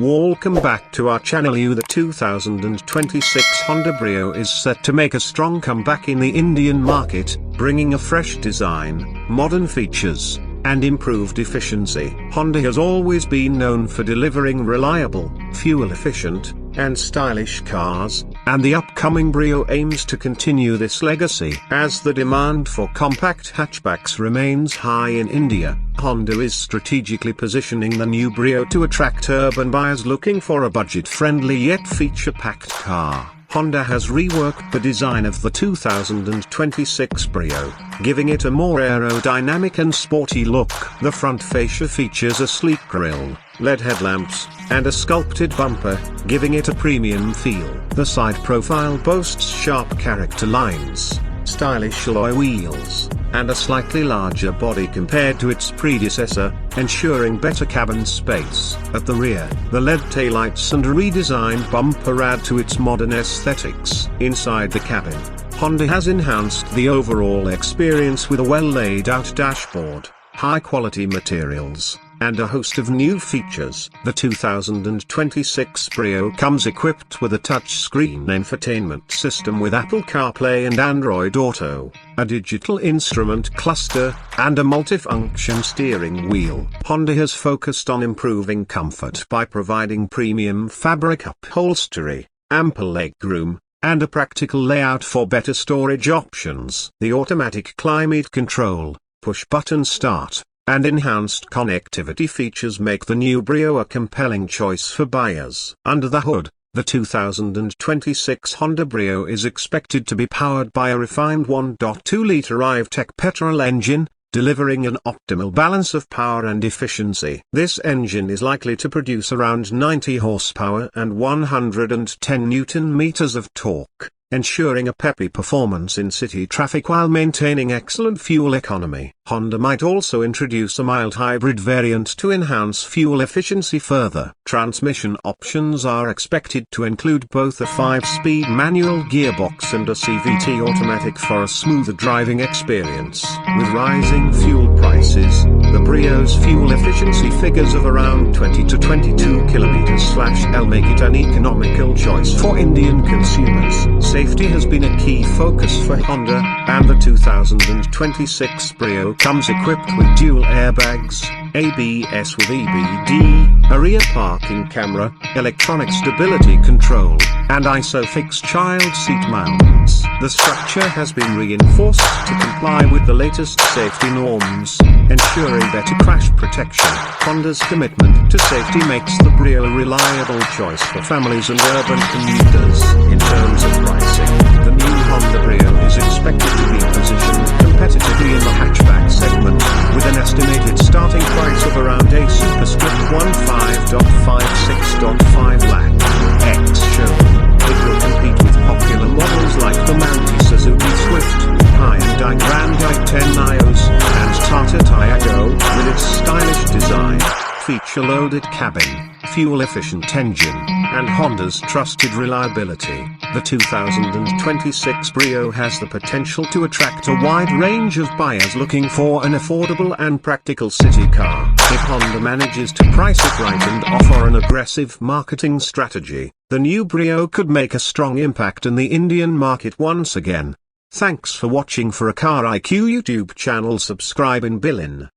Welcome back to our channel. The 2026 Honda Brio is set to make a strong comeback in the Indian market, bringing a fresh design, modern features, and improved efficiency. Honda has always been known for delivering reliable, fuel-efficient, and stylish cars, and the upcoming Brio aims to continue this legacy. As the demand for compact hatchbacks remains high in India, Honda is strategically positioning the new Brio to attract urban buyers looking for a budget-friendly yet feature-packed car. Honda has reworked the design of the 2026 Brio, giving it a more aerodynamic and sporty look. The front fascia features a sleek grille, LED headlamps, and a sculpted bumper, giving it a premium feel. The side profile boasts sharp character lines, stylish alloy wheels, and a slightly larger body compared to its predecessor, ensuring better cabin space. At the rear, the LED taillights and a redesigned bumper add to its modern aesthetics. Inside the cabin, Honda has enhanced the overall experience with a well-laid-out dashboard, high-quality materials, and a host of new features. The 2026 Brio comes equipped with a touchscreen infotainment system with Apple CarPlay and Android Auto, a digital instrument cluster, and a multifunction steering wheel. Honda has focused on improving comfort by providing premium fabric upholstery, ample legroom, and a practical layout for better storage options. The automatic climate control, push-button start, and enhanced connectivity features make the new Brio a compelling choice for buyers. Under the hood, the 2026 Honda Brio is expected to be powered by a refined 1.2-liter Hatchback petrol engine, delivering an optimal balance of power and efficiency. This engine is likely to produce around 90 horsepower and 110 Newton-meters of torque, ensuring a peppy performance in city traffic while maintaining excellent fuel economy. Honda might also introduce a mild hybrid variant to enhance fuel efficiency further. Transmission options are expected to include both a 5-speed manual gearbox and a CVT automatic for a smoother driving experience. With rising fuel prices, the Brio's fuel efficiency figures of around 20 to 22 km/L make it an economical choice for Indian consumers. Safety has been a key focus for Honda, and the 2026 Brio comes equipped with dual airbags, ABS with EBD, a rear parking camera, electronic stability control, and ISOFIX child seat mounts. The structure has been reinforced to comply with the latest safety norms, ensuring better crash protection. Honda's commitment to safety makes the Brio a reliable choice for families and urban commuters. In terms of pricing, the new Honda Brio is expected to be positioned competitively in the hatchback segment, with an estimated starting price of around a superscript 15.56.5 lakh. Ex-showroom, it will compete with popular models like the Maruti Swift, Hyundai Grand i10 Nios, and Tata Tiago, with its stylish design, feature-loaded cabin, fuel-efficient engine, and Honda's trusted reliability. The 2026 Brio has the potential to attract a wide range of buyers looking for an affordable and practical city car. If Honda manages to price it right and offer an aggressive marketing strategy, the new Brio could make a strong impact in the Indian market once again. Thanks for watching. For a Car IQ YouTube channel, subscribe in Bilin.